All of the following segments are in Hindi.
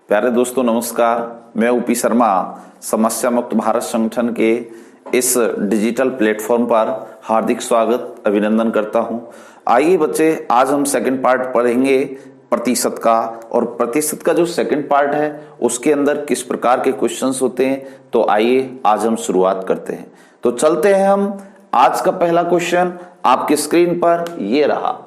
प्यारे दोस्तों नमस्कार। मैं ऊपी शर्मा समस्या मुक्त भारत संगठन के इस डिजिटल प्लेटफॉर्म पर हार्दिक स्वागत अभिनंदन करता हूं। आइए बच्चे, आज हम सेकंड पार्ट पढ़ेंगे प्रतिशत का, और प्रतिशत का जो सेकंड पार्ट है उसके अंदर किस प्रकार के क्वेश्चंस होते हैं। तो आइए आज हम शुरुआत करते हैं। तो चलते हैं हम। आज का पहला क्वेश्चन आपकी स्क्रीन पर ये रहा,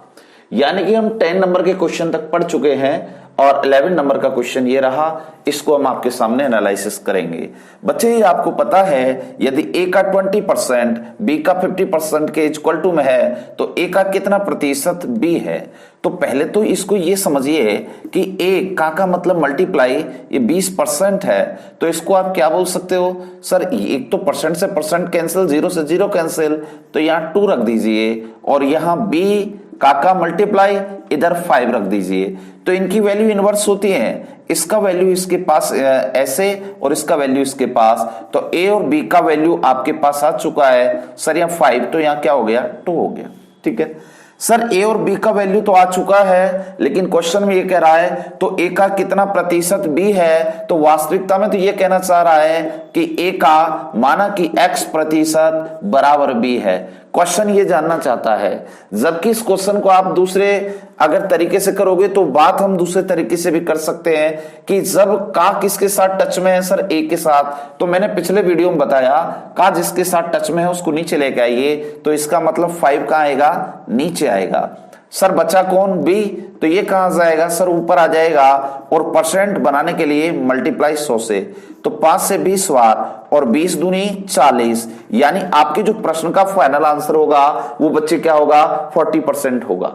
यानी कि हम 10 नंबर के क्वेश्चन तक पढ़ चुके हैं और 11 नंबर का क्वेश्चन ये रहा। इसको हम आपके सामने एनालिसिस करेंगे। बच्चे, ये आपको पता है यदि ए का 20% बी का 50% के इक्वल टू में है तो ए का कितना प्रतिशत बी है। तो पहले तो इसको ये समझिए कि ए का मतलब मल्टीप्लाई ये 20% है, तो इसको आप क्या बोल सकते हो सर। एक तो परसेंट से परसेंट कैंसिल, जीरो से जीरो कैंसिल, तो यहाँ 2 रख दीजिए और यहाँ बी का मल्टीप्लाई इधर 5 रख दीजिए। तो इनकी वैल्यू इनवर्स होती है, इसका वैल्यू इसके पास ऐसे और इसका वैल्यू इसके पास। तो ए और बी का वैल्यू आपके पास आ चुका है सर यहाँ 5, तो यहाँ क्या हो गया 2 हो गया। ठीक है सर, ए और बी का वैल्यू तो आ चुका है, लेकिन क्वेश्चन में ये कह रहा है तो ए का कितना प्रतिशत बी है। तो वास्तविकता में तो ये कहना चाह रहा है कि ए का माना कि x प्रतिशत बराबर बी है। क्वेश्चन ये जानना चाहता है, जबकि इस क्वेश्चन को आप दूसरे अगर तरीके से करोगे तो बात हम दूसरे तरीके से भी कर सकते हैं कि जब का किसके साथ टच में है सर, ए के साथ। तो मैंने पिछले वीडियो में बताया का जिसके साथ टच में है उसको नीचे लेके आइए, तो इसका मतलब 5 कहां आएगा, नीचे आएगा। सर बचा कौन, बी, तो ये कहां जाएगा सर, ऊपर आ जाएगा। और परसेंट बनाने के लिए मल्टीप्लाई 100 से, तो 5 से 20 बार और 20 दूनी 40, यानी आपके जो प्रश्न का फाइनल आंसर होगा वो बच्चे क्या होगा, 40% होगा।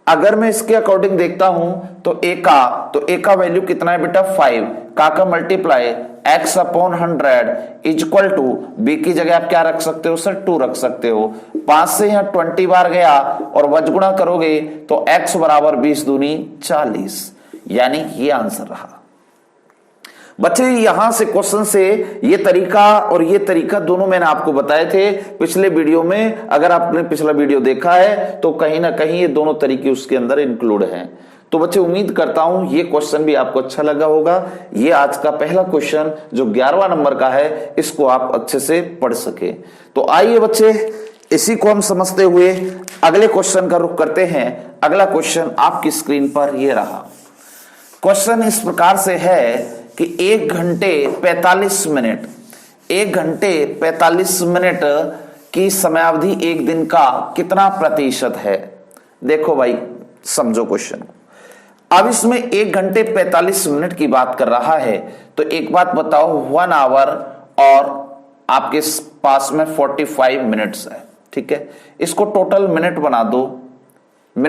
अगर मैं इसके अकॉर्डिंग देखता हूं तो ए का वैल्यू कितना है बेटा 5, का multiply x upon 100 equal to B की जगह आप क्या रख सकते हो सर, 2 रख सकते हो। 5 से यहाँ 20 बार गया और वजगुणा करोगे तो x बराबर 20 दूनी 40, यानी ये आंसर रहा। बच्चे, यहां से क्वेश्चन से ये तरीका और ये तरीका दोनों मैंने आपको बताए थे पिछले वीडियो में। अगर आपने पिछला वीडियो देखा है तो कहीं ना कहीं ये दोनों तरीके उसके अंदर इंक्लूड हैं। तो बच्चे, उम्मीद करता हूं ये क्वेश्चन भी आपको अच्छा लगा होगा। ये आज का पहला क्वेश्चन जो 11वां नंबर का है, इसको आप अच्छे से पढ़ सके। तो आइए बच्चे, इसी को हम समझते हुए अगले क्वेश्चन का रुख करते हैं। अगला क्वेश्चन आपकी स्क्रीन पर ये रहा। क्वेश्चन इस प्रकार से है कि 1 घंटे 45 मिनट, 1 घंटे 45 मिनट की समयावधि एक दिन का कितना प्रतिशत है। देखो भाई, समझो क्वेश्चन। अब इसमें 1 घंटे 45 मिनट की बात कर रहा है, तो एक बात बताओ, 1 आवर और आपके पास में 45 मिनट्स है। ठीक है, इसको टोटल मिनट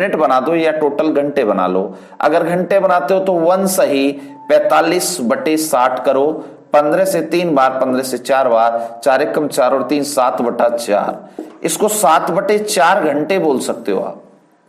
बना दो या टोटल घंटे बना लो। अगर घंटे बनाते हो तो 1 सही 45/60 करो, 15 से 3 बार, 15 से 4 बार, 4 एकम 4 और 3 7/4। इसको 7/4 घंटे बोल सकते हो आप।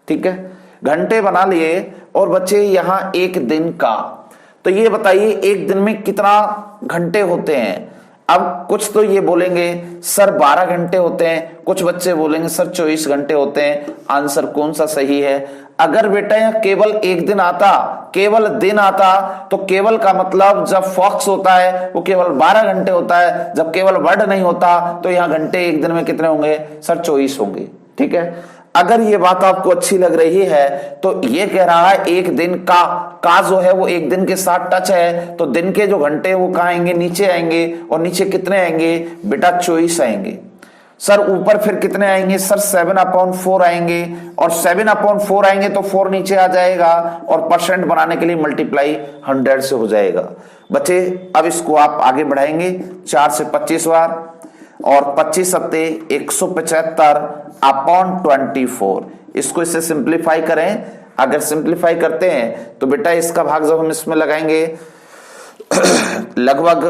ठीक है, घंटे बना लिए। और बच्चे यहां एक दिन का, तो ये बताइए एक दिन में कितना घंटे होते हैं। अब कुछ तो ये बोलेंगे सर 12 घंटे होते हैं, कुछ बच्चे बोलेंगे सर 24 घंटे होते हैं। आंसर कौन सा सही है। अगर बेटा यहाँ केवल एक दिन आता, केवल दिन आता, तो केवल का मतलब जब फॉक्स होता है वो केवल 12 घंटे होता है। जब केवल वर्ड नहीं होता तो यहाँ घंटे एक दिन में कितने होंगे सर, 24 होंगे। ठीक है, अगर ये बात आपको अच्छी लग रही है तो ये कह रहा है एक दिन का जो है वो एक दिन के साथ टच है, तो दिन के जो घंटे वो कहाँ आएंगे, नीचे आएंगे। और नीचे कितने आएंगे बेटा, 24 आएंगे। सर ऊपर फिर कितने आएंगे सर, 7/4 आएंगे। और 7/4 आएंगे तो 4 नीचे आ जाएगा और परसेंट बनाने के लिए मल्टीप्लाई 100 से हो जाएगा। बच्चे, अब इसको आप आगे बढ़ाएंगे 4 से 25 बार और 25 सत्ते 175/24। इसको इससे सिंप्लीफाई करें। अगर सिंप्लीफाई करते हैं तो बेटा इसका भाग जब हम इसमें लगाएंगे लगभग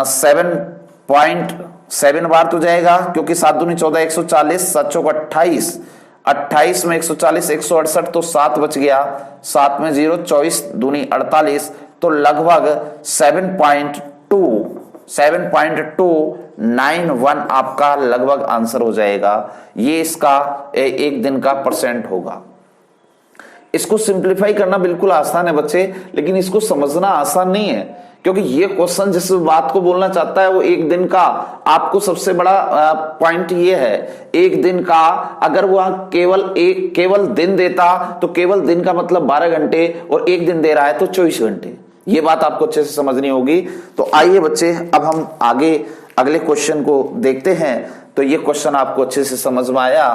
7.7 बार तो जाएगा, क्योंकि 7 दूनी 14, 140, 7 चौक 28, 28 में 140, 168, तो 7 बच गया, 7 में 0, 24 दूनी 48, तो लगभग 7.291 आपका लगभग आंसर हो जाएगा। ये इसका एक दिन का परसेंट होगा। इसको सिंप्लीफाई करना बिल्कुल आसान है बच्चे, लेकिन इसको समझना आसान नहीं है, क्योंकि ये क्वेश्चन जिस बात को बोलना चाहता है वो एक दिन का, आपको सबसे बड़ा पॉइंट ये है, एक दिन का अगर वो केवल दिन देता तो केवल दिन का मतलब 12 घंटे, और एक दिन दे रहा है तो 24 घंटे। ये बात आपको अच्छे से समझनी होगी। तो आइए बच्चे अब हम आगे अगले क्वेश्चन को देखते हैं। तो ये क्वेश्चन आपको अच्छे से समझ में आया।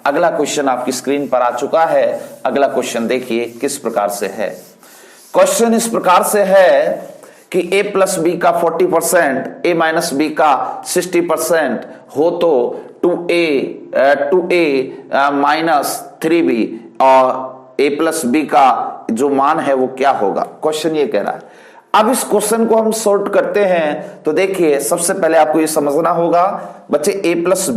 अगला क्वेश्चन आपकी स्क्रीन पर आ चुका है। अगला क्वेश्चन देखिए किस प्रकार से है। क्वेश्चन इस प्रकार से है कि a प्लस बी का 40%, a माइनस बी का 60% हो तो 2a माइनस 3b और a प्लस बी का जो मान है वो क्या होगा, क्वेश्चन ये कह रहा है। अब इस क्वेश्चन को हम सॉर्ट करते हैं। तो देखिए सबसे पहले आपको ये समझना होगा बच्चे a प्लस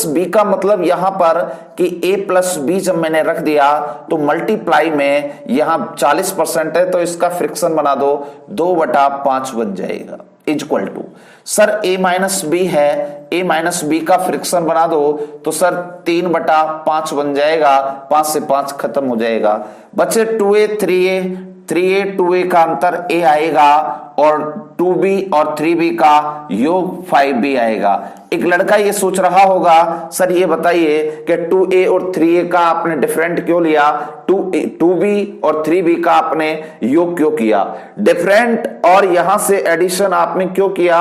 बी का मतलब यहां पर कि a प्लस बी जब मैंने रख दिया तो मल्टीप्लाई में यहां 40% है तो इसका फ्रिक्शन बना दो, 2/5 बन जाएगा, equal to sir a minus B है, a माइनस बी का फ्रिक्शन बना दो तो सर 3/5 बन जाएगा, 5 से 5 खत्म हो जाएगा। बच्चे 2a 3a 2a का अंतर a आएगा और 2b और 3b का योग 5b आएगा। एक लड़का ये सोच रहा होगा सर ये बताइए कि 2a और 3a का आपने डिफरेंट क्यों लिया, 2b और 3b का आपने योग क्यों किया, डिफरेंट और यहां से एडिशन आपने क्यों किया।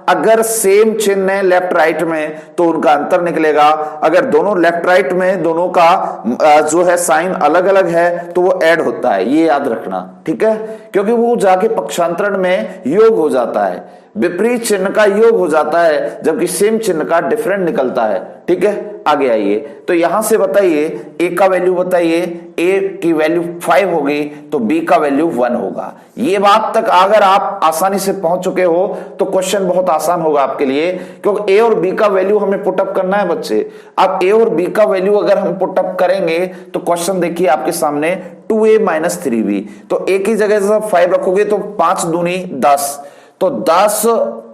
अगर सेम चिन्ह है लेफ्ट राइट में तो उनका अंतर निकलेगा, अगर दोनों लेफ्ट राइट में दोनों का जो है साइन अलग अलग है तो वो ऐड होता है, ये याद रखना, ठीक है, क्योंकि वो जाके पक्षांतरण में योग हो जाता है, विपरीत चिन्ह का योग हो जाता है, जबकि सेम चिन्ह का डिफरेंट निकलता है, ठीक है। आगे आइए, तो यहां से बताइए ए का वैल्यू बताइए, ए की वैल्यू 5 होगी तो बी का वैल्यू 1 होगा। ये बात तक अगर आप आसानी से पहुंच चुके हो तो क्वेश्चन बहुत आसान होगा आपके लिए, क्योंकि ए और बी का वैल्यू हमें पुटअप करना है बच्चे। अब ए और बी का वैल्यू अगर हम पुटअप करेंगे तो क्वेश्चन देखिए आपके सामने 2a माइनस 3b, तो ए की जगह से 5 रखोगे तो 5 दूनी 10, तो 10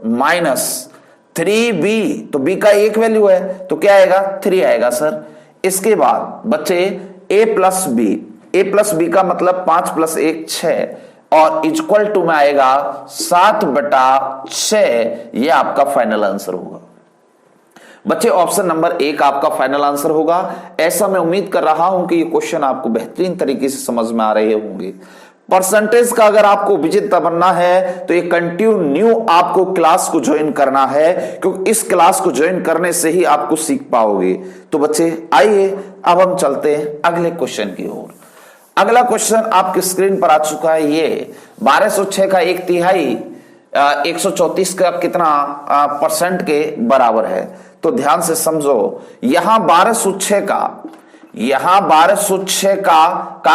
माइनस 3b, तो b का एक वैल्यू है तो क्या आएगा 3 आएगा सर। इसके बाद बच्चे a प्लस बी का मतलब 5 + 1 6 और इक्वल टू में आएगा 7/6, ये आपका फाइनल आंसर होगा बच्चे। ऑप्शन नंबर 1 आपका फाइनल आंसर होगा। ऐसा मैं उम्मीद कर रहा हूं कि ये क्वेश्चन आपको बेहतरीन तरीके से समझ में आ रहे होंगे। परसेंटेज का अगर आपको विजेता बनना है तो ये कंटिन्यू आपको क्लास को ज्वाइन करना है, क्योंकि इस क्लास को ज्वाइन करने से ही आपको सीख पाओगे। तो बच्चे आइए अब हम चलते हैं अगले क्वेश्चन की ओर। अगला क्वेश्चन आपकी स्क्रीन पर आ चुका है। ये 1206 का 1/3 134 का कितना परसेंट के बराबर है। तो ध्यान से समझो, यहां 1206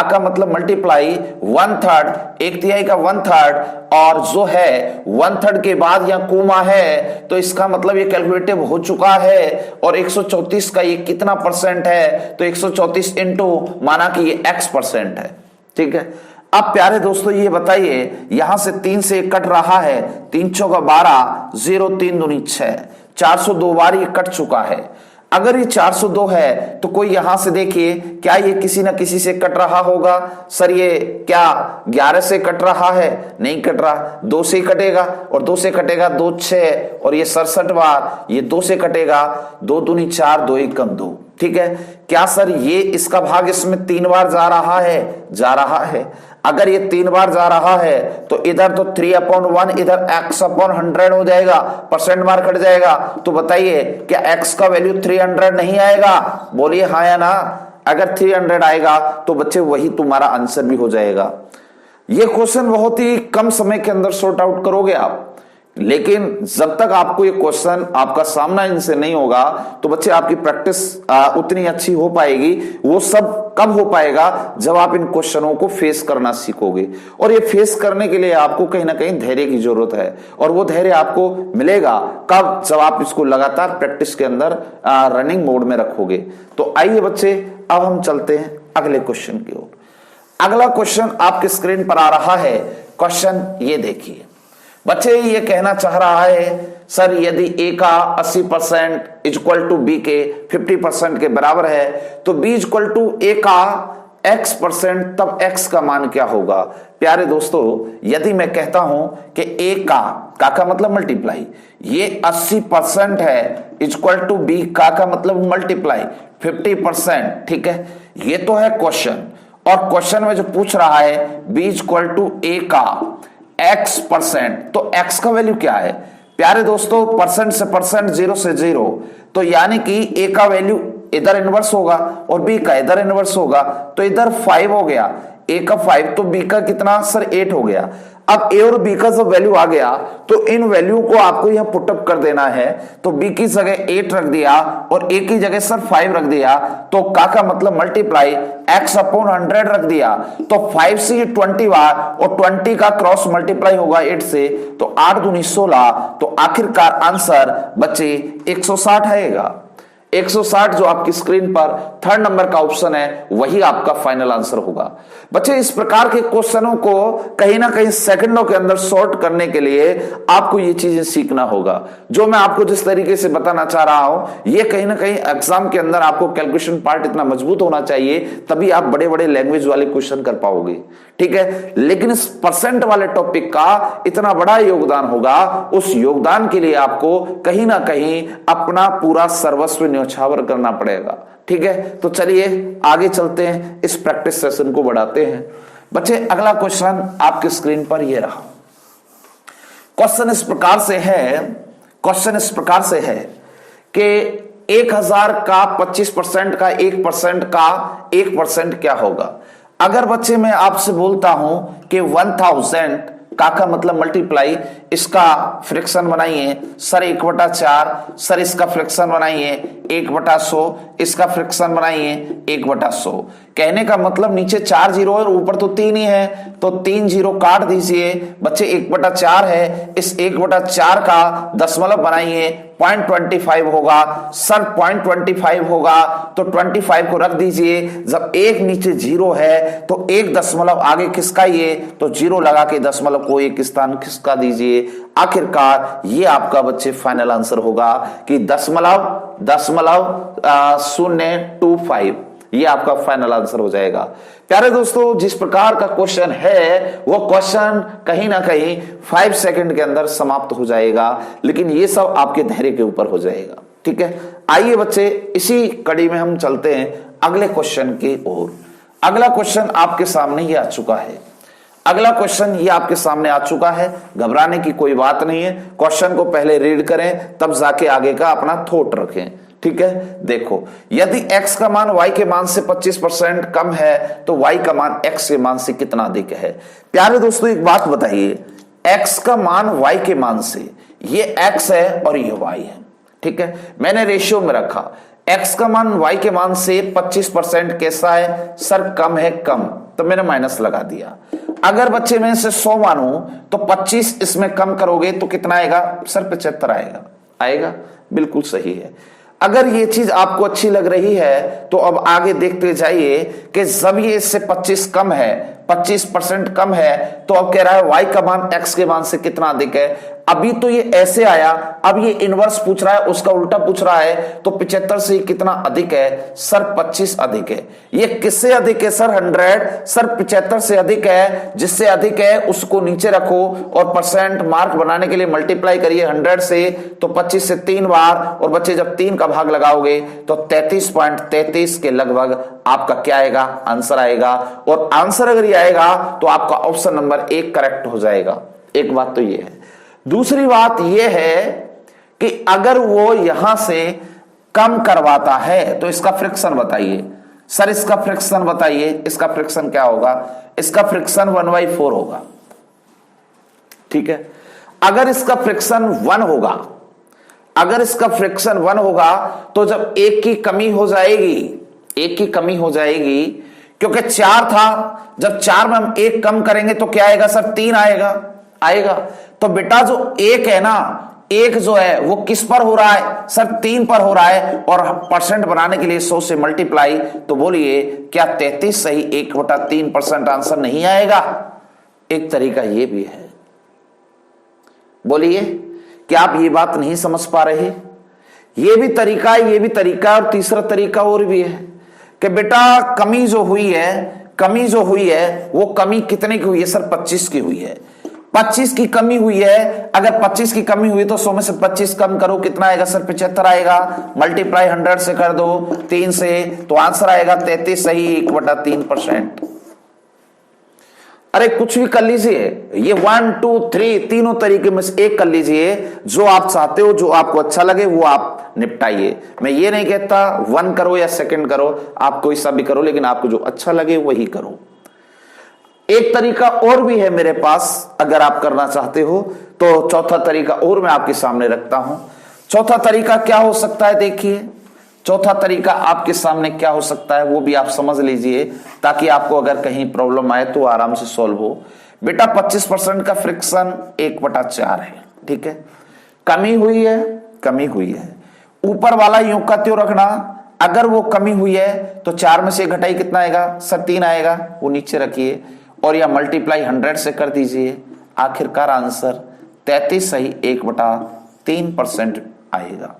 का मतलब मल्टीप्लाई 1/3, 1/3 का 1/3 और जो है 1/3 के बाद यहाँ कोमा है तो इसका मतलब ये कैलकुलेटिव हो चुका है। और 134 का ये कितना परसेंट है, तो 134 इंटू माना कि ये x% है, ठीक है। अब प्यारे दोस्तों ये बताइए, यहां से 3 से कट रहा है, 3 चौका 12, 0 3 दूनी 6, 402 बार ये कट चुका है। अगर ये 402 है तो कोई यहां से देखिए क्या ये किसी ना किसी से कट रहा होगा। सर ये क्या 11 से कट रहा है, नहीं कट रहा, 2 से ही कटेगा और 2 से कटेगा 2 6 और ये 67 बार ये 2 से कटेगा, 2 दूनी 4, 2 1 कम 2, ठीक है। क्या सर ये इसका भाग इसमें 3 बार जा रहा है, जा रहा है। अगर ये 3 बार जा रहा है तो इधर तो 3/1 इधर x/100 हो जाएगा, परसेंट मार्क कट जाएगा। तो बताइए क्या x का वैल्यू 300 नहीं आएगा, बोलिए हाँ या ना। अगर 300 आएगा तो बच्चे वही तुम्हारा आंसर भी हो जाएगा। ये क्वेश्चन बहुत ही कम समय के अंदर सॉर्ट आउट करोगे आप, लेकिन जब तक आपको ये क्वेश्चन आपका सामना इनसे नहीं होगा तो बच्चे आपकी प्रैक्टिस उतनी अच्छी हो पाएगी। वो सब कब हो पाएगा, जब आप इन क्वेश्चनों को फेस करना सीखोगे। और ये फेस करने के लिए आपको कहीं ना कहीं धैर्य की जरूरत है, और वो धैर्य आपको मिलेगा कब, जब आप इसको लगातार प्रैक्टिस के अंदर रनिंग मोड में रखोगे। तो आइए बच्चे अब हम चलते हैं अगले क्वेश्चन की ओर। अगला क्वेश्चन आपके स्क्रीन पर आ रहा है। क्वेश्चन ये देखिए, बच्चे ये कहना चाह रहा है सर यदि a का 80% इक्वल टू b के 50% के बराबर है तो b इक्वल टू a का x%, तब x का मान क्या होगा? प्यारे दोस्तों, यदि मैं कहता हूं कि a का मतलब मल्टीप्लाई, ये 80% है इक्वल टू b का मतलब मल्टीप्लाई 50%, ठीक है। ये तो है क्वेश्चन, और क्वेश्चन में जो पूछ रहा है b इक्वल टू a का x%, तो x का वैल्यू क्या है? प्यारे दोस्तों, परसेंट से परसेंट, जीरो से जीरो, तो यानी कि a का वैल्यू इधर इनवर्स होगा और b का इधर इनवर्स होगा, तो इधर 5 हो गया, a का 5, तो b का कितना सर 8 हो गया। अब a और b का जब वैल्यू आ गया तो इन वैल्यू को आपको यहां पुटअप कर देना है, तो b की जगह 8 रख दिया और a की जगह सर 5 रख दिया, तो का मतलब मल्टीप्लाई x अपॉन 100 रख दिया, तो 5 से ये 20 बार और 20 का क्रॉस मल्टीप्लाई होगा 8 से, तो 8 दूनी 16, तो आखिरकार आंसर बच्चे 160 आएगा। 160 जो आपकी स्क्रीन पर थर्ड नंबर का ऑप्शन है वही आपका फाइनल आंसर होगा। बच्चे, इस प्रकार के क्वेश्चनों को कहीं ना कहीं सेकंडों के अंदर सॉर्ट करने के लिए आपको ये चीजें सीखना होगा। जो मैं आपको जिस तरीके से बताना चाह रहा हूं, ये कहीं ना कहीं एग्जाम के अंदर आपको कैलकुलेशन पार्ट इतना मजबूत होना चाहिए, तभी आप बड़े बड़े लैंग्वेज वाले क्वेश्चन कर पाओगे, ठीक है। लेकिन इस परसेंट वाले टॉपिक का इतना बड़ा योगदान होगा, उस योगदान के लिए आपको कहीं ना कहीं अपना पूरा सर्वस्व न्यौछावर करना पड़ेगा, ठीक है। तो चलिए आगे चलते हैं, इस प्रैक्टिस सेशन को बढ़ाते हैं। बच्चे, अगला क्वेश्चन आपकी स्क्रीन पर ये रहा। क्वेश्चन इस प्रकार से है कि 1000 का 25% का 1% का 1% क्या होगा? अगर बच्चे मैं आपसे बोलता हूं कि 1000 का मतलब मल्टीप्लाई, इसका फ्रैक्शन बनाइए सर 1/4, सर इसका फ्रैक्शन बनाइए 1/100, इसका फ्रैक्शन बनाइए 1/100। कहने का मतलब नीचे 4 जीरो और ऊपर तो 3 ही है, तो 3 जीरो काट दीजिए बच्चे, 1/4 है, इस 1/4 का दशमलव बनाइए 0.25 होगा, सर 0.25 होगा, तो 25 को रख दीजिए। जब एक नीचे जीरो है तो एक दशमलव आगे खिसकाइए, तो जीरो लगा के दशमलव को एक स्थान खिसका दीजिए। आखिरकार ये आपका बच्चे फाइनल आंसर होगा कि दशमलव 025, ये आपका फाइनल आंसर हो जाएगा। प्यारे दोस्तों, जिस प्रकार का क्वेश्चन है वो क्वेश्चन कहीं ना कहीं 5 सेकंड के अंदर समाप्त हो जाएगा, लेकिन ये सब आपके धैर्य के ऊपर हो जाएगा, ठीक है। आइए बच्चे, इसी कड़ी में हम चलते हैं अगले क्वेश्चन की ओर। अगला क्वेश्चन आपके सामने ही आ चुका है। अगला क्वेश्चन ये आपके सामने आ चुका है, घबराने की कोई बात नहीं है। क्वेश्चन को पहले रीड करें, तब जाके आगे का अपना थॉट रखें, ठीक है। देखो, यदि x का मान y के मान से 25% कम है तो y का मान x के मान से कितना अधिक है? प्यारे दोस्तों, एक बात बताइए, x का मान y के मान से, ये x है और ये y है, ठीक है। मैंने रेशियो में रखा, x का मान y के मान से 25% कैसा है? सर कम है, कम, तो मैंने माइनस लगा दिया। अगर बच्चे में से 100 मानूं तो 25 इसमें कम करोगे तो कितना आएगा? सर 75 आएगा। बिल्कुल सही है। अगर ये चीज आपको अच्छी लग रही है तो अब आगे देखते जाइए कि जब ये इससे 25 कम है, 25% कम है, तो अब कह रहा है y का मान x के मान से कितना अधिक है। अभी तो ये ऐसे आया, अब ये इनवर्स पूछ रहा है, उसका उल्टा पूछ रहा है, तो 75 से कितना अधिक है? सर 25 अधिक है। ये किससे अधिक है? सर 100, सर 75 से अधिक है। जिससे अधिक है उसको नीचे रखो और परसेंट मार्क बनाने के लिए मल्टीप्लाई करिए 100 से, तो 25 से 3 बार, और बच्चे जब 3 का भाग लगाओगे तो 33.33 के लगभग आपका क्या आएगा? आंसर आएगा। और आंसर अगर ये आएगा तो आपका ऑप्शन नंबर 1 करेक्ट हो जाएगा। एक बात तो ये है। दूसरी बात यह है कि अगर वो यहां से कम करवाता है तो इसका फ्रिक्शन बताइए। सर इसका फ्रिक्शन बताइए, इसका फ्रिक्शन क्या होगा? इसका फ्रिक्शन 1/4 होगा, ठीक है। अगर इसका फ्रिक्शन 1 होगा, अगर इसका फ्रिक्शन 1 होगा तो जब एक की कमी हो जाएगी, क्योंकि 4 था, जब 4 में हम 1 कम करेंगे तो क्या आएगा? सर 3 आएगा। तो बेटा जो 1 है ना, 1 जो है वो किस पर हो रहा है? सर 3 पर हो रहा है, और परसेंट बनाने के लिए 100 से मल्टीप्लाई, तो बोलिए क्या 33 सही 1/3% आंसर नहीं आएगा? एक तरीका ये भी है। बोलिए, क्या आप ये बात नहीं समझ पा रहे? ये भी तरीका है, और तीसरा तरीका और भी है। कि बेटा कमी जो हुई है वो कमी कितने की हुई है सर? 25 की हुई है। 25 की कमी हुई है। अगर 25 की कमी हुई तो 100 में से 25 कम करो, कितना आएगा सर? 75 आएगा। मल्टीप्लाई 100 से कर दो 3 से, तो आंसर आएगा 33 सही 1/3%। अरे कुछ भी कर लीजिए, ये 1 2 3 तीनों तरीके में से एक कर लीजिए, जो आप चाहते हो, जो आपको अच्छा लगे वो आप निपटाइए। मैं ये नहीं कहता 1 करो या सेकंड करो, आप कोई सा भी करो, लेकिन आपको जो अच्छा लगे वही करो। एक तरीका और भी है मेरे पास, अगर आप करना चाहते हो तो चौथा तरीका और मैं आपके सामने रखता हूं। चौथा तरीका क्या हो सकता है? देखिए चौथा तरीका आपके सामने क्या हो सकता है वो भी आप समझ लीजिए, ताकि आपको अगर कहीं प्रॉब्लम आए तो आराम से सॉल्व हो। बेटा 25% का फ्रिक्शन 1/4 है, ठीक है। कमी हुई है। ऊपर वाला यूं का त्यों रखना, अगर वो कमी हुई है तो 4 में से घटाई कितना आएगा सर? 3 आएगा, वो नीचे रखिए और या मल्टीप्लाई 100 से कर दीजिए। आखिरकार आंसर 33 सही 1/3% आएगा।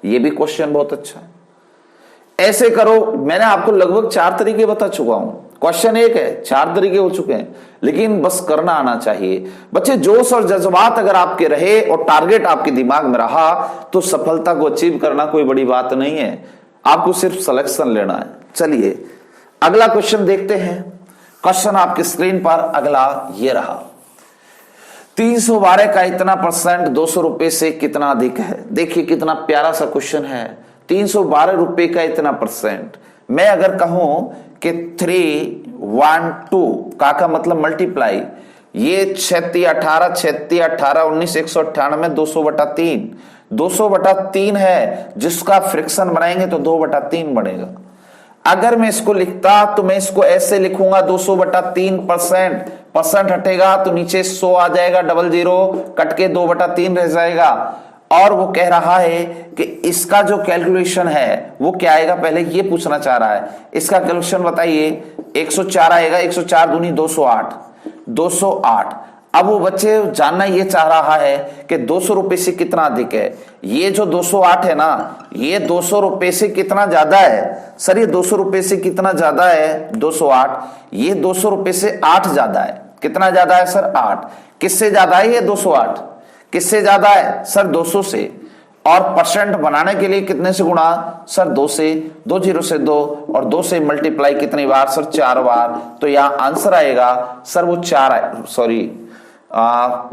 ये भी क्वेश्चन बहुत अच्छा है। ऐसे करो, मैंने आपको लगभग 4 तरीके बता चुका हूं। क्वेश्चन एक है, 4 तरीके हो चुके हैं, लेकिन बस करना आना चाहिए। बच्चे जोश और जज्बात अगर आपके रहे और टारगेट आपके दिमाग में रहा तो सफलता को अचीव करना कोई बड़ी बात नहीं है, आपको सिर्फ सिलेक्शन लेना है। चलिए अगला क्वेश्चन देखते हैं। क्वेश्चन आपकी स्क्रीन पर अगला ये रहा, 312 का इतना परसेंट 200 रुपए से कितना अधिक है? देखिए कितना प्यारा सा क्वेश्चन है। 312 रुपए का इतना परसेंट, मैं अगर कहूं कि 312 का मतलब मल्टीप्लाई, ये 36 18 36 18 19 198 200/3 200/3 है, जिसका फ्रिक्शन बनाएंगे तो 2/3 बनेगा। अगर मैं इसको लिखता तो मैं इसको ऐसे लिखूंगा 200/3%, परसेंट हटेगा तो नीचे 100 आ जाएगा, 00 कट के 2/3 रह जाएगा। और वो कह रहा है कि इसका जो कैलकुलेशन है वो क्या आएगा, पहले ये पूछना चाह रहा है। इसका कैलकुलेशन बताइए। 104 आएगा, 104 दूनी 208 208। अब वो बच्चे जानना ये चाह रहा है कि 200 रुपए से कितना अधिक है। ये जो 208 है ना, ये 200 रुपए से कितना ज्यादा है सर? ये 200 रुपए से कितना ज्यादा है? 208। ये 200 रुपए से 8 ज्यादा है। कितना ज्यादा है सर? 8। किससे ज्यादा है ये 208? किससे ज्यादा है सर? 200 से। और परसेंट बनाने के लिए कितने से गुणा सर? 2 से, 2 0 से 2 और 2 से मल्टीप्लाई कितनी बार सर? 4 बार। तो यहां आंसर आएगा सर वो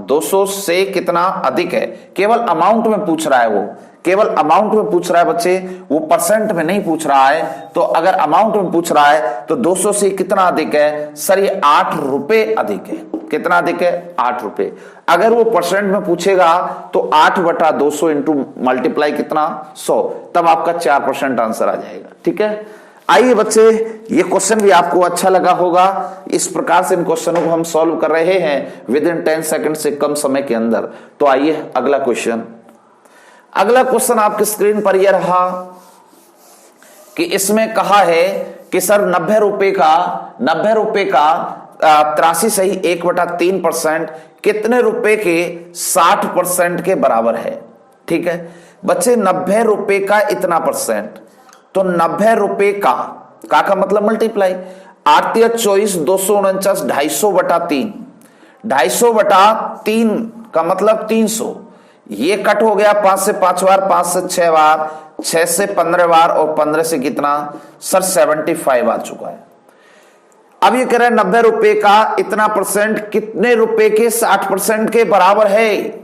200 से कितना अधिक है। केवल अमाउंट में पूछ रहा है, वो केवल अमाउंट में पूछ रहा है बच्चे, वो परसेंट में नहीं पूछ रहा है। तो अगर अमाउंट में पूछ रहा है तो 200 से कितना अधिक है सर? ये 8 रुपए अधिक है। कितना अधिक है? 8 रुपए। अगर वो परसेंट में पूछेगा तो 8/200 इंटू मल्टीप्लाई कितना 100, तब आपका 4% आंसर आ जाएगा। ठीक है, आइए बच्चे, ये क्वेश्चन भी आपको अच्छा लगा होगा। इस प्रकार से इन क्वेश्चनों को हम सॉल्व कर रहे हैं विद इन 10 सेकंड से कम समय के अंदर। तो आइए अगला क्वेश्चन। अगला क्वेश्चन आपकी स्क्रीन पर यह रहा कि इसमें कहा है कि सर 90 रुपए का 83 सही 1/3% कितने रुपए के 60% के बराबर है। ठीक है बच्चे, 90 रुपए का इतना परसेंट, तो 90 रुपए का मतलब मल्टीप्लाई 8 या 24 249 250/3 250/3 का मतलब 300। ये कट हो गया 5 से 5 बार, 5 से 6 बार, 6 से 15 बार और 15 से कितना सर? 75 आ चुका है। अब ये कह रहे हैं 90 रुपए का इतना परसेंट कितने रुपए के 60% के बराबर है।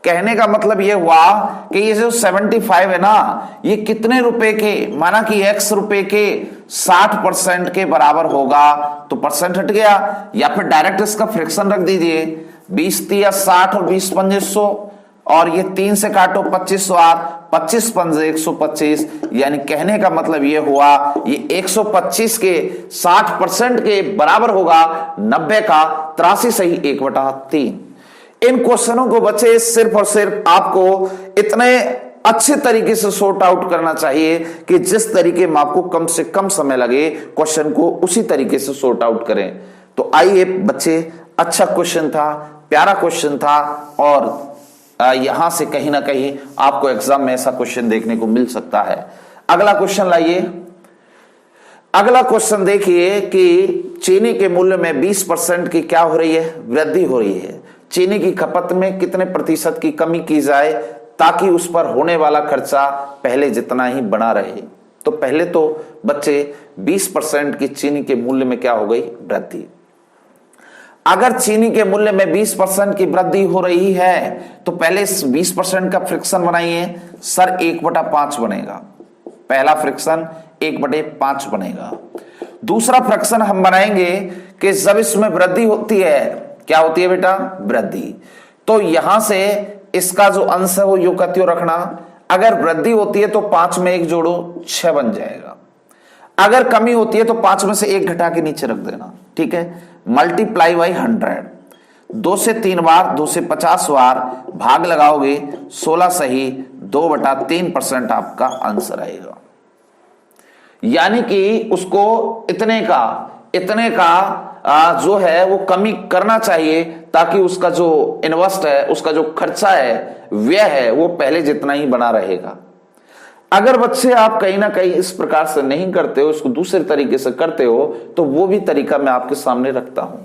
कहने का मतलब ये हुआ कि ये जो 75 है ना, ये कितने रुपए के, माना कि x रुपए के 60% के बराबर होगा, तो परसेंट हट गया। या फिर डायरेक्ट इसका फ्रैक्शन रख दीजिए, 20 या 60 और 20 पंजे 100 और ये 3 से काटो 25 बार, 25 पंजे 125। यानी कहने का मतलब ये हुआ ये 125 के 60% के बराबर होगा 90 का 83 सही 1/3। इन क्वेश्चनों को बच्चे सिर्फ और सिर्फ आपको इतने अच्छे तरीके से सॉर्ट आउट करना चाहिए कि जिस तरीके में आपको कम से कम समय लगे क्वेश्चन को उसी तरीके से सॉर्ट आउट करें। तो आइए बच्चे, अच्छा क्वेश्चन था, प्यारा क्वेश्चन था और यहां से कहीं ना कहीं आपको एग्जाम में ऐसा क्वेश्चन देखने को मिल सकता है। अगला क्वेश्चन लाइए। अगला क्वेश्चन देखिए कि चीनी के मूल्य में 20% की क्या हो रही है, वृद्धि हो रही है। चीनी की खपत में कितने प्रतिशत की कमी की जाए ताकि उस पर होने वाला खर्चा पहले जितना ही बना रहे। तो पहले तो बच्चे 20% की चीनी के मूल्य में क्या हो गई, वृद्धि। अगर चीनी के मूल्य में 20% की वृद्धि हो रही है तो पहले इस 20% का फ्रिक्शन बनाइए सर, 1/5 बनेगा। पहला फ्रिक्शन 1/5 बनेगा। दूसरा फ्रिक्शन हम बनाएंगे कि जब इसमें वृद्धि होती है, क्या होती है बेटा, वृद्धि, तो यहां से इसका जो अंश है वो यूं का त्यों रखना। अगर वृद्धि होती है तो 5 में 1 जोड़ो, 6 बन जाएगा। अगर कमी होती है तो 5 में से 1 घटा के नीचे रख देना, ठीक है। मल्टीप्लाई बाई 100, 2 से 3 बार, 2 से 50 बार भाग लगाओगे, 16 सही 2/3% आपका आंसर आएगा। यानी कि उसको इतने का जो है वो कमी करना चाहिए ताकि उसका जो इन्वेस्ट है, उसका जो खर्चा है, व्यय है, वो पहले जितना ही बना रहेगा। अगर बच्चे आप कहीं ना कहीं इस प्रकार से नहीं करते हो, इसको दूसरे तरीके से करते हो, तो वो भी तरीका मैं आपके सामने रखता हूं।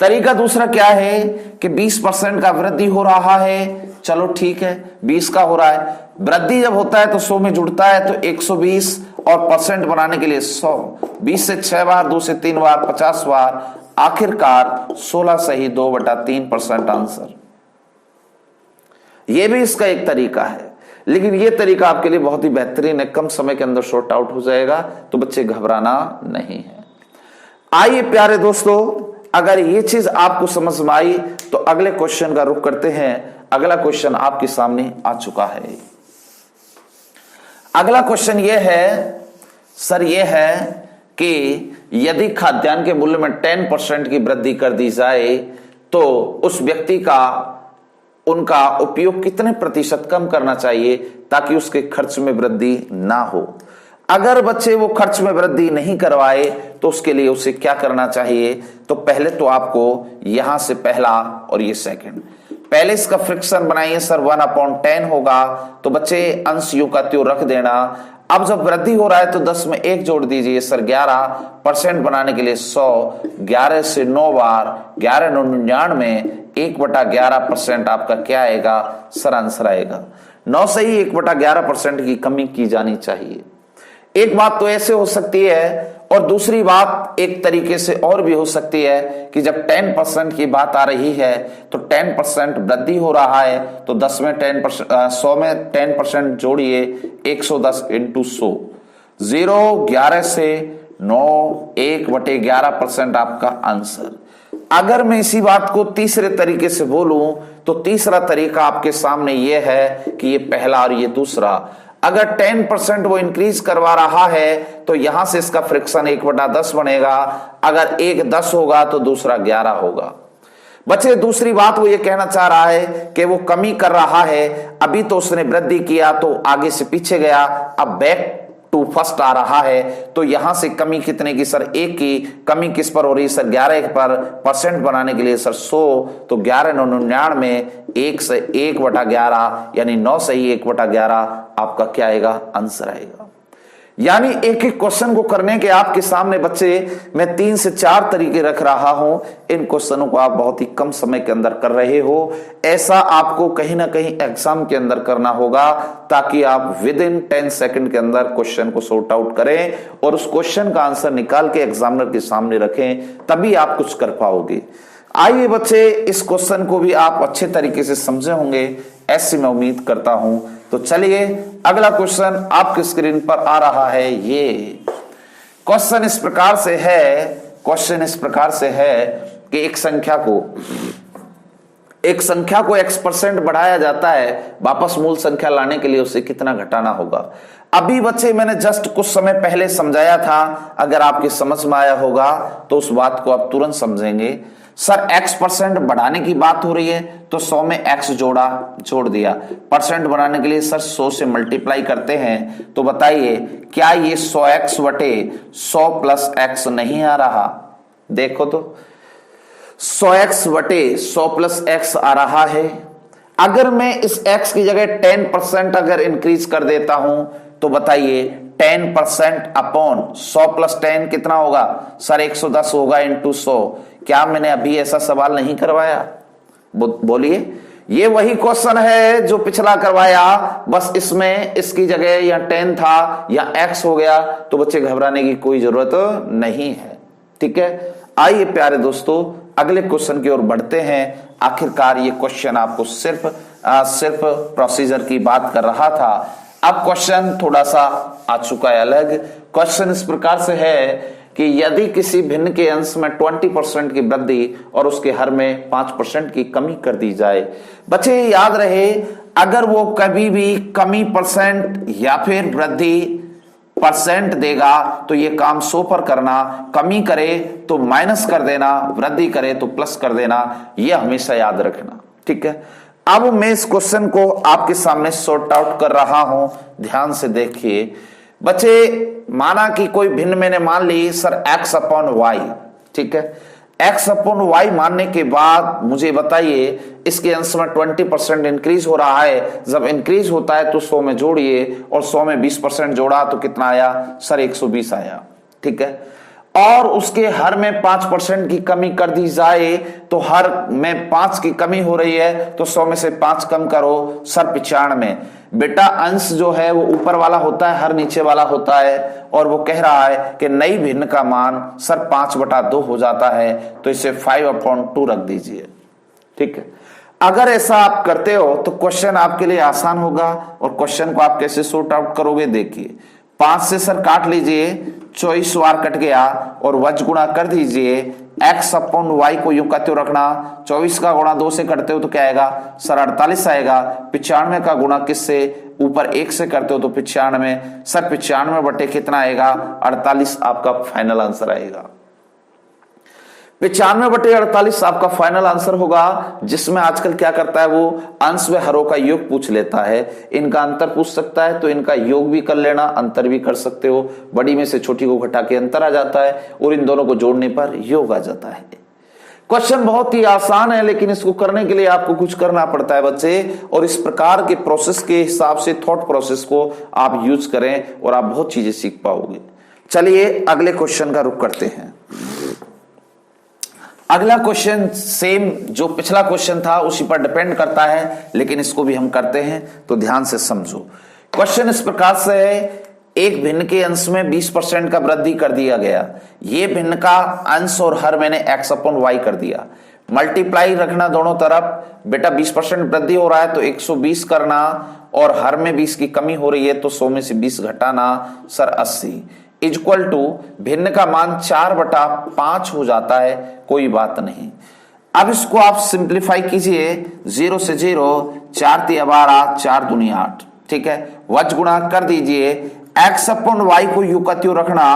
तरीका दूसरा क्या है कि 20% का वृद्धि हो रहा है, चलो ठीक है 20 का हो रहा है। वृद्धि जब होता है तो 100 में जुड़ता है, तो 120 और परसेंट बनाने के लिए 100, 20 से 6 बार, 2 से 3 बार, 50 बार, आखिरकार 16 सही 2/3% आंसर। यह भी इसका एक तरीका है, लेकिन यह तरीका आपके लिए बहुत ही बेहतरीन है, कम समय के अंदर शॉर्ट आउट हो जाएगा, तो बच्चे घबराना नहीं है। आइए प्यारे दोस्तों, अगर ये चीज आपको समझ में आई तो अगले क्वेश्चन का रुख करते हैं। अगला क्वेश्चन आपके सामने आ चुका है। अगला क्वेश्चन ये है सर, ये है कि यदि खाद्यान्न के मूल्य में 10% की वृद्धि कर दी जाए तो उस व्यक्ति का उनका उपयोग कितने प्रतिशत कम करना चाहिए ताकि उसके खर्च में वृद्धि ना हो। अगर बच्चे वो खर्च में वृद्धि नहीं करवाए तो उसके लिए उसे क्या करना चाहिए। तो पहले तो आपको यहां से पहला और ये सेकंड, पहले इसका फ्रिक्शन बनाइए सर, 1/10 होगा, तो बच्चे अंश यूं का त्यों रख देना। अब जब वृद्धि हो रहा है तो 10 में 1 जोड़ दीजिए सर, 11% बनाने के लिए 100, 11 से 9 बार, 11 9 99, 1/11% आपका क्या आएगा सर, आंसर आएगा 9 से ही 1/11% की कमी की जानी चाहिए। एक बात तो ऐसे हो सकती है, और दूसरी बात एक तरीके से और भी हो सकती है कि जब 10% की बात आ रही है तो 10% वृद्धि हो रहा है, तो 10 में 10%, 100 में 10% जोड़िए, 110 इंटू 100, 0, 11 से 9, 1/11% आपका आंसर। अगर मैं इसी बात को तीसरे तरीके से बोलूं तो तीसरा तरीका आपके सामने यह है कि ये पहला और ये दूसरा। अगर 10% वो इंक्रीज करवा रहा है तो यहां से इसका फ्रिक्शन 1/10 बनेगा। अगर एक 10 होगा तो दूसरा 11 होगा। बच्चे दूसरी बात वो ये कहना चाह रहा है कि वो कमी कर रहा है, अभी तो उसने वृद्धि किया तो आगे से पीछे गया, अब बैक टू फर्स्ट आ रहा है, तो यहां से कमी कितने की सर, 1 की। कमी किस पर हो रही है सर, 11 पर। परसेंट बनाने के लिए सर 100, तो 11 9 99, 1 से 1/11 यानी 9 से ही 1/11 आपका क्या आएगा, आंसर आएगा। यानी एक एक क्वेश्चन को करने के आपके सामने बच्चे मैं 3 से 4 तरीके रख रहा हूं। इन क्वेश्चनों को आप बहुत ही कम समय के अंदर कर रहे हो। ऐसा आपको कहीं ना कहीं एग्जाम के अंदर करना होगा ताकि आप विद इन 10 सेकंड के अंदर क्वेश्चन को सॉर्ट आउट करें और उस क्वेश्चन का आंसर निकाल के एग्जामिनर के सामने रखें, तभी आप कुछ कर पाओगे। आइए बच्चे, इस क्वेश्चन को भी आप अच्छे तरीके से समझे होंगे, ऐसी मैं उम्मीद करता हूं। तो चलिए अगला क्वेश्चन आपकी स्क्रीन पर आ रहा है। ये क्वेश्चन इस प्रकार से है कि एक संख्या को x% बढ़ाया जाता है, वापस मूल संख्या लाने के लिए उसे कितना घटाना होगा। अभी बच्चे मैंने जस्ट कुछ समय पहले समझाया था, अगर आपके समझ में आया होगा तो उस बात को आप तुरंत समझेंगे। सर x% बढ़ाने की बात हो रही है तो 100 में x जोड़ दिया। परसेंट बनाने के लिए सर 100 से मल्टीप्लाई करते हैं, तो बताइए क्या ये 100x बटे 100 प्लस x नहीं आ रहा। देखो तो 100x बटे 100 प्लस x आ रहा है। अगर मैं इस x की जगह 10% अगर इंक्रीज कर देता हूं तो बताइए 10% अपॉन 100 प्लस 10 कितना होगा सर 110 होगा इंटू 100। क्या मैंने अभी ऐसा सवाल नहीं करवाया? बोलिए, ये वही क्वेश्चन है जो पिछला करवाया, बस इसमें इसकी जगह या 10 था या x हो गया, तो बच्चे घबराने की कोई जरूरत नहीं है। ठीक है, आइए प्यारे दोस्तों अगले क्वेश्चन की ओर बढ़ते हैं। आखिरकार ये क्वेश्चन आपको सिर्फ प्रोसीजर की बात कर रहा था, अब क्वेश्चन थोड़ा सा आ चुका है अलग। क्वेश्चन इस प्रकार से है कि यदि किसी भिन्न के अंश में 20% की वृद्धि और उसके हर में 5% की कमी कर दी जाए। बच्चे याद रहे, अगर वो कभी भी कमी परसेंट या फिर वृद्धि परसेंट देगा तो ये काम 100 पर करना, कमी करे तो माइनस कर देना, वृद्धि करे तो प्लस कर देना, ये हमेशा याद रखना। ठीक है, अब मैं इस क्वेश्चन को आपके सामने सॉर्ट आउट कर रहा हूं, ध्यान से देखिए। बच्चे माना कि कोई भिन्न मैंने मान ली सर x अपॉन वाई। ठीक है, x अपॉन वाई मानने के बाद मुझे बताइए इसके अंश में 20% इंक्रीज हो रहा है। जब इंक्रीज होता है तो 100 में जोड़िए, और 100 में 20% जोड़ा तो कितना आया सर 120 आया। ठीक है, और उसके हर में 5% की कमी कर दी जाए तो हर में 5 की कमी हो रही है, तो 100 में से 5 कम करो सर 95। बेटा अंश जो है वो ऊपर वाला होता है, हर नीचे वाला होता है, और वो कह रहा है कि नई भिन्न का मान सर 5/2 हो जाता है, तो इसे 5/2 रख दीजिए। ठीक है, अगर ऐसा आप करते हो तो क्वेश्चन आपके लिए आसान होगा। और क्वेश्चन को आप कैसे सॉर्ट आउट करोगे देखिए, 5 से सर काट लीजिए, 24 बार कट गया, और वज गुणा कर दीजिए। x अपॉन वाई को यूं करते हो रखना, 24 का गुणा 2 से करते हो तो क्या आएगा सर 48 आएगा। 95 का गुणा किससे, ऊपर 1 से करते हो तो 95 सर 95 बटे कितना आएगा 48, आपका फाइनल आंसर आएगा। 95/48 आपका फाइनल आंसर होगा, जिसमें आजकल क्या करता है वो अंश व हरों का योग पूछ लेता है। इनका अंतर पूछ सकता है तो इनका योग भी कर लेना, अंतर भी कर सकते हो। बड़ी में से छोटी को घटा के अंतर आ जाता है, और इन दोनों को जोड़ने पर योग आ जाता है। क्वेश्चन बहुत ही आसान है, लेकिन इसको करने के लिए आपको कुछ करना पड़ता है बच्चे, और इस प्रकार के प्रोसेस के हिसाब से थॉट प्रोसेस को आप यूज करें और आप बहुत चीजें सीख पाओगे। चलिए अगले क्वेश्चन का रुख करते हैं। अगला क्वेश्चन सेम जो पिछला क्वेश्चन था उसी पर डिपेंड करता है, लेकिन इसको भी हम करते हैं, तो ध्यान से समझो। क्वेश्चन इस प्रकार से है, एक भिन्न के अंश में 20% का वृद्धि कर दिया गया। ये भिन्न का अंश और हर मैंने x अपॉन वाई कर दिया। मल्टीप्लाई रखना दोनों तरफ। बेटा 20% वृद्धि हो रहा है तो 120 करना, और हर में 20 की कमी हो रही है तो 100 में से 20 घटाना सर 80 इक्वल टू भिन्न का मान 4/5 हो जाता है। कोई बात नहीं, अब इसको आप सिंप्लीफाई कीजिए, 0 से 0, 4 × 12, 4 दूनी 8। ठीक है, वज गुणा कर दीजिए। x अपॉन वाई को यूं का त्यों रखना,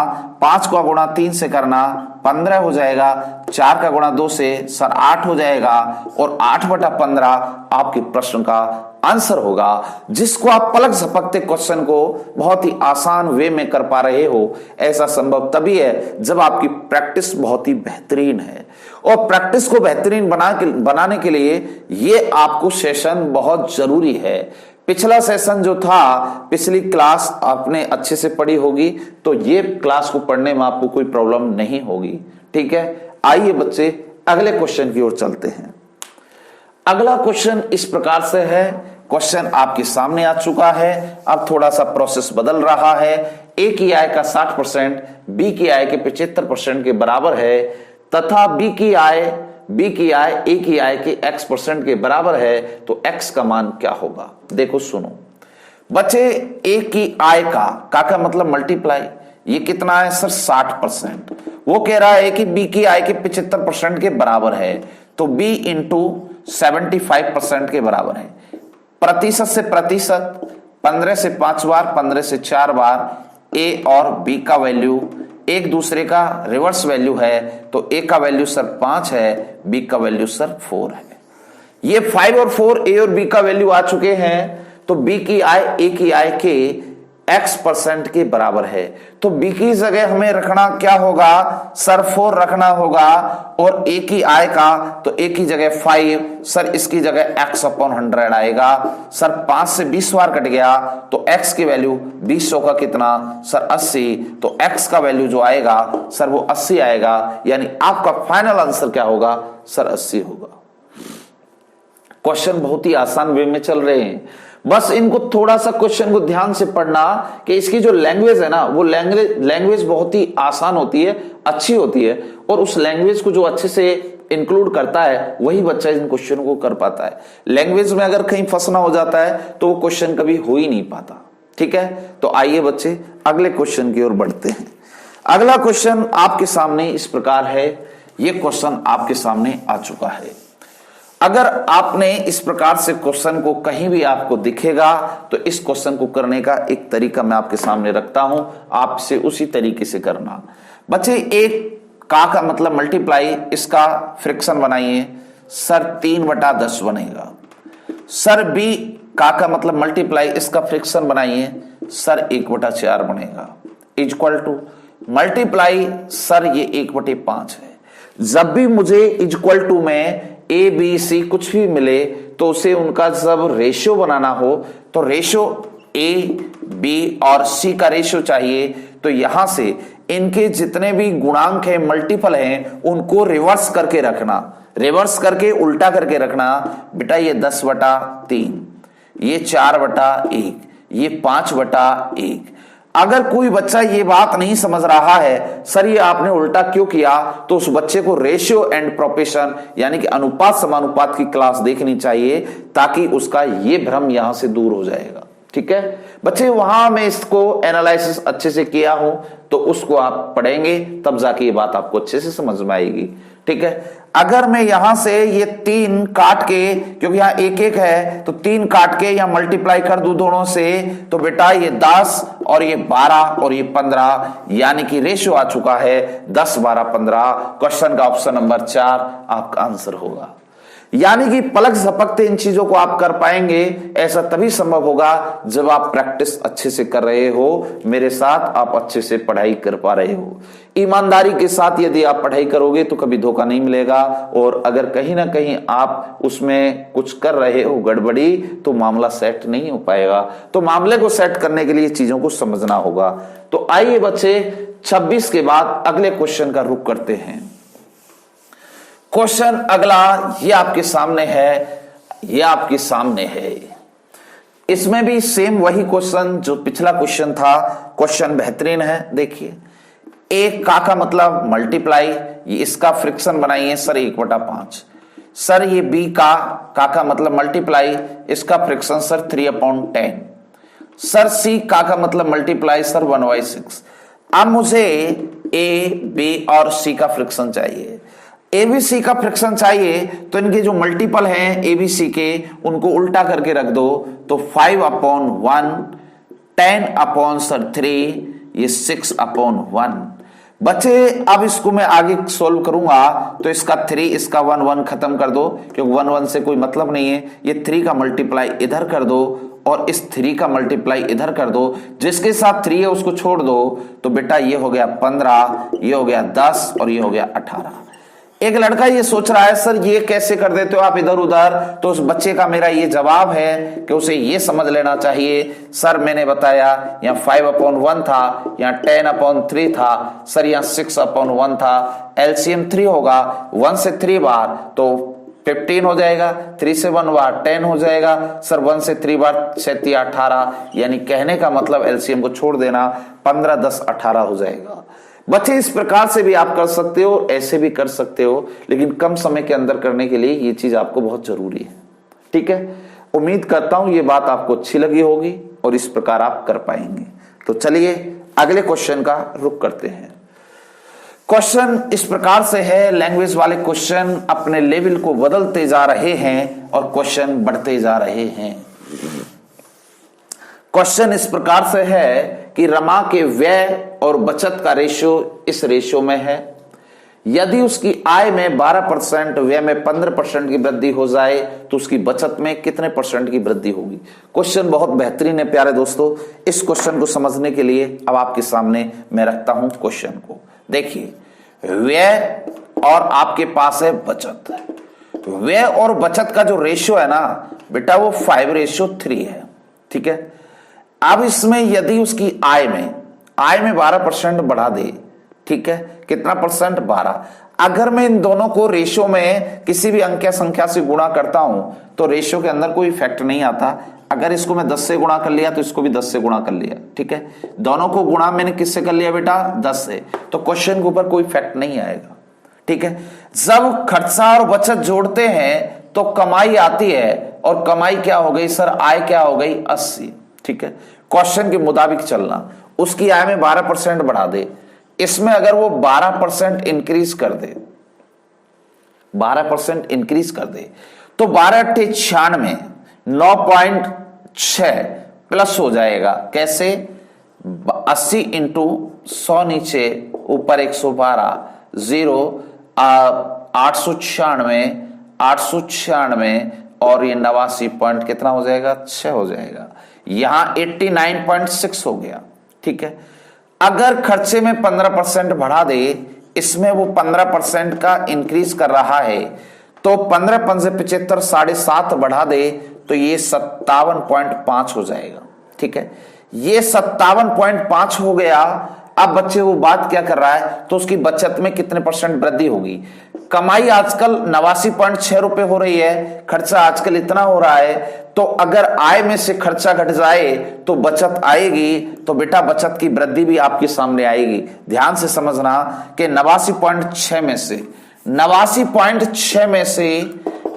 5 का गुणा 3 से करना 15 हो जाएगा, 4 का गुणा 2 से सर 8 हो जाएगा, और 8/15 आपके प्रश्न का आंसर होगा, जिसको आप पलक झपकते क्वेश्चन को बहुत ही आसान वे में कर पा रहे हो। ऐसा संभव तभी है जब आपकी प्रैक्टिस बहुत ही बेहतरीन है, और प्रैक्टिस को बेहतरीन बनाने के लिए ये आपको सेशन बहुत जरूरी है। पिछला सेशन जो था, पिछली क्लास आपने अच्छे से पढ़ी होगी, तो ये क्लास को पढ़ने में आपको कोई प्रॉब्लम नहीं होगी। ठीक है, आइए बच्चे अगले क्वेश्चन की ओर चलते हैं। अगला क्वेश्चन इस प्रकार से है, क्वेश्चन आपके सामने आ चुका है। अब थोड़ा सा प्रोसेस बदल रहा है। ए की आय का 60% बी की आय के 75% के बराबर है, तथा बी की आय ए की आय के x% के बराबर है, तो x का मान क्या होगा। देखो सुनो बच्चे, ए की आय का मतलब मल्टीप्लाई, ये कितना है सर 60%। वो कह रहा है कि बी की आय के 75% के बराबर है, तो b इंटू 75% के बराबर है। प्रतिशत से प्रतिशत, 15 से 5 बार, 15 से 4 बार ए और बी का वैल्यू एक दूसरे का रिवर्स वैल्यू है, तो ए का वैल्यू सर 5 है, बी का वैल्यू सर 4 है। ये 5 और 4 ए और बी का वैल्यू आ चुके हैं, तो बी की आय ए की आय के x% के बराबर है। तो b की जगह हमें रखना क्या होगा सर 4 रखना होगा और a की आएगा तो a की जगह 5 सर इसकी जगह x/100 आएगा सर 5 से 20 बार कट गया तो x की वैल्यू 20 का कितना सर 80 तो x का वैल्यू जो आएगा सर वो 80 आएगा यानी आपका फाइनल आंसर क्या होगा सर 80 होगा। क्वेश्चन बहुत ही आसान वे में चल रहे हैं, बस इनको थोड़ा सा क्वेश्चन को ध्यान से पढ़ना कि इसकी जो लैंग्वेज है ना वो लैंग्वेज बहुत ही आसान होती है, अच्छी होती है और उस लैंग्वेज को जो अच्छे से इंक्लूड करता है वही बच्चा इन क्वेश्चन को कर पाता है। लैंग्वेज में अगर कहीं फंसना हो जाता है तो वो क्वेश्चन कभी हो ही नहीं पाता। ठीक है, तो आइए बच्चे अगले क्वेश्चन की ओर बढ़ते हैं। अगला क्वेश्चन आपके सामने इस प्रकार है, ये क्वेश्चन आपके सामने आ चुका है। अगर आपने इस प्रकार से क्वेश्चन को कहीं भी आपको दिखेगा तो इस क्वेश्चन को करने का एक तरीका मैं आपके सामने रखता हूं, आपसे उसी तरीके से करना। बच्चे एक का मतलब मल्टीप्लाई, इसका फ्रैक्शन बनाइए सर 3/10 बनेगा। सर बी का मतलब मल्टीप्लाई, इसका फ्रैक्शन बनाइए सर 1/4 बनेगा। इक्वल टू मल्टीप्लाई सर ये 1/5 है। जब भी मुझे इक्वल टू में ए बी सी कुछ भी मिले तो उसे उनका जब रेशियो बनाना हो तो रेशियो ए बी और सी का रेशियो चाहिए। तो यहां से इनके जितने भी गुणांक हैं मल्टीपल हैं उनको रिवर्स करके रखना, रिवर्स करके उल्टा करके रखना। बेटा ये 10/3, ये 4/1, ये 5/1। अगर कोई बच्चा ये बात नहीं समझ रहा है सर ये आपने उल्टा क्यों किया, तो उस बच्चे को रेशियो एंड प्रोपोर्शन यानी कि अनुपात समानुपात की क्लास देखनी चाहिए ताकि उसका ये भ्रम यहां से दूर हो जाएगा। ठीक है बच्चे, वहां मैं इसको एनालिसिस अच्छे से किया हूं तो उसको आप पढ़ेंगे तब जाके ये बात आपको अच्छे से समझ में आएगी। ठीक है, अगर मैं यहां से ये 3 काट के, क्योंकि यहां 1 है तो 3 काट के या मल्टीप्लाई कर दूं दोनों से तो बेटा ये 10 और ये 12 और ये 15 यानी कि रेशियो आ चुका है 10, 12, 15। क्वेश्चन का ऑप्शन नंबर 4 आपका आंसर होगा। यानी कि पलक झपकते इन चीजों को आप कर पाएंगे, ऐसा तभी संभव होगा जब आप प्रैक्टिस अच्छे से कर रहे हो, मेरे साथ आप अच्छे से पढ़ाई कर पा रहे हो। ईमानदारी के साथ यदि आप पढ़ाई करोगे तो कभी धोखा नहीं मिलेगा, और अगर कहीं ना कहीं आप उसमें कुछ कर रहे हो गड़बड़ी तो मामला सेट नहीं हो पाएगा। तो मामले को सेट करने के लिए चीजों को समझना होगा। तो आइए बच्चे 26 के बाद अगले क्वेश्चन का रुख करते हैं। क्वेश्चन अगला ये आपके सामने है, ये आपके सामने है। इसमें भी सेम वही क्वेश्चन जो पिछला क्वेश्चन था, क्वेश्चन बेहतरीन है। देखिए एक का मतलब मल्टीप्लाई, ये इसका फ्रैक्शन बनाइए सर 1/5। सर ये बी का मतलब मल्टीप्लाई, इसका फ्रैक्शन सर 3/10। सर सी का मतलब मल्टीप्लाई सर 1/6। अब मुझे ए बी और सी का फ्रैक्शन चाहिए। एबीसी का फ्रैक्शन चाहिए तो इनके जो मल्टीपल हैं एबीसी के उनको उल्टा करके रख दो तो 5/1, 10/3, ये 6/1। बच्चे अब इसको मैं आगे सोल्व करूंगा तो इसका 3, इसका 1 खत्म कर दो क्योंकि 1 से कोई मतलब नहीं है। ये 3 का मल्टीप्लाई इधर कर दो और इस 3 का मल्टीप्लाई इधर कर दो, जिसके साथ 3 है उसको छोड़ दो तो बेटा ये हो गया 15, ये हो गया 10 और ये हो गया 18। एक लड़का ये सोच रहा है सर ये कैसे कर देते हो आप इधर उधर, तो उस बच्चे का मेरा ये जवाब है कि उसे ये समझ लेना चाहिए सर मैंने बताया यहाँ 5/1 था, यहाँ 10/3 था, सर यहाँ 6/1 था। एलसीएम 3 होगा, 1 से 3 बार तो 15 हो जाएगा, 3 से 1 बार 10 हो जाएगा, सर 1 से 3 बार 6 18, यानी कहने का मतलब एलसीएम को छोड़ देना 15, 10, 18 हो जाएगा। बच्चे इस प्रकार से भी आप कर सकते हो, ऐसे भी कर सकते हो, लेकिन कम समय के अंदर करने के लिए ये चीज आपको बहुत जरूरी है। ठीक है, उम्मीद करता हूं ये बात आपको अच्छी लगी होगी और इस प्रकार आप कर पाएंगे। तो चलिए अगले क्वेश्चन का रुख करते हैं। क्वेश्चन इस प्रकार से है, लैंग्वेज वाले क्वेश्चन अपने लेवल को बदलते जा रहे हैं और क्वेश्चन बढ़ते जा रहे हैं। क्वेश्चन इस प्रकार से है कि रमा के व्यय और बचत का रेशियो इस रेशियो में है। यदि उसकी आय में 12%, व्यय में 15% की वृद्धि हो जाए तो उसकी बचत में कितने % की वृद्धि होगी। क्वेश्चन बहुत बेहतरीन है प्यारे दोस्तों। इस क्वेश्चन को समझने के लिए अब आपके सामने मैं रखता हूं क्वेश्चन को। देखिए, व्यय और आपके पास है बचत। व्यय और बचत का जो रेशियो है ना बेटा, वो 5:3 है। ठीक है, अब इसमें यदि उसकी आय में 12% बढ़ा दे, ठीक है, कितना %? 12। अगर मैं इन दोनों को रेशियो में किसी भी अंक या संख्या से गुणा करता हूं तो रेशियो के अंदर कोई इफेक्ट नहीं आता। अगर इसको मैं 10 से गुणा कर लिया तो इसको भी 10 से गुणा कर लिया। ठीक है, दोनों को गुणा मैंने किससे कर लिया बेटा? 10 से। तो क्वेश्चन के ऊपर कोई इफेक्ट नहीं आएगा। ठीक है, जब खर्चा और बचत जोड़ते हैं तो कमाई आती है, और कमाई क्या हो गई सर? आय क्या हो गई? 80। ठीक है, क्वेश्चन के मुताबिक चलना। उसकी आय में 12% बढ़ा दे, इसमें अगर वो 12% इंक्रीज कर दे, 12% इंक्रीज कर दे तो 12×8 = 96, 9.6 प्लस हो जाएगा। कैसे? 80 × 100 नीचे ऊपर 112, 0 896 और ये 89 पॉइंट कितना हो जाएगा? 6 हो जाएगा। यहां 89.6 हो गया। ठीक है, अगर खर्चे में 15% बढ़ा दे, इसमें वो 15% का इंक्रीज कर रहा है, तो 15 × 5 = 75, 7.5 बढ़ा दे तो ये 57.5 हो जाएगा। ठीक है, ये 57.5 हो गया। अब बच्चे वो बात क्या कर रहा है, तो उसकी बचत में कितने % वृद्धि होगी। कमाई आजकल 89.6 रुपए हो रही है, खर्चा आजकल इतना हो रहा है, तो अगर आय में से खर्चा घट जाए तो बचत आएगी, तो बेटा बचत की वृद्धि भी आपके सामने आएगी। ध्यान से समझना कि 89.6 में से 89.6 में से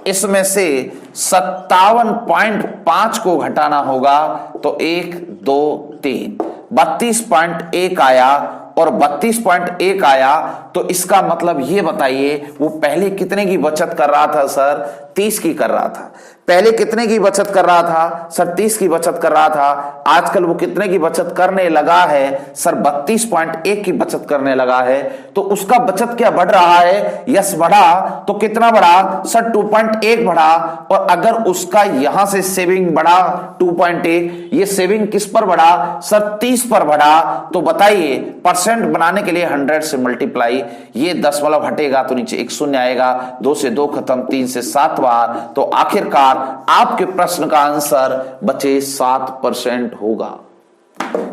इसमें से 57.5 को घटाना होगा, तो 1 2 3 32.1 आया, और 32.1 आया तो इसका मतलब ये बताइए वो पहले कितने की बचत कर रहा था सर? 30 की कर रहा था। पहले कितने की बचत कर रहा था सर? 30 की बचत कर रहा था। आजकल वो कितने की बचत करने लगा है सर? 32.1 की बचत करने लगा है। तो उसका बचत क्या बढ़ रहा है? यस, बढ़ा। तो कितना बढ़ा सर? 2.1 बढ़ा। और अगर उसका यहां से सेविंग बढ़ा 2.1, ये सेविंग किस पर बढ़ा सर? 30 पर बढ़ा। तो बताइए परसेंट बनाने के लिए 100 से मल्टीप्लाई, ये 10 हटेगा तो नीचे 1 शून्य आएगा, 2 से 2 खत्म, 3 से 7 बार, तो आखिरकार आपके प्रश्न का आंसर बचे 7% होगा।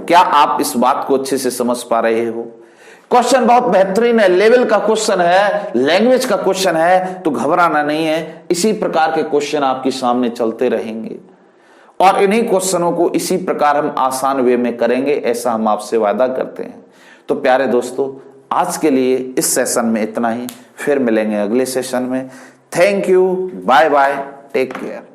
क्या आप इस बात को अच्छे से समझ पा रहे हो? क्वेश्चन बहुत बेहतरीन है, लेवल का क्वेश्चन है, लैंग्वेज का क्वेश्चन है, तो घबराना नहीं है। इसी प्रकार के क्वेश्चन आपके सामने चलते रहेंगे और इन्हीं क्वेश्चनों को इसी प्रकार हम आसान वे में करेंगे, ऐसा हम आपसे वादा करते हैं। तो प्यारे दोस्तों, आज के लिए इस सेशन में इतना ही, फिर मिलेंगे अगले सेशन में। Thank you, bye bye, take care.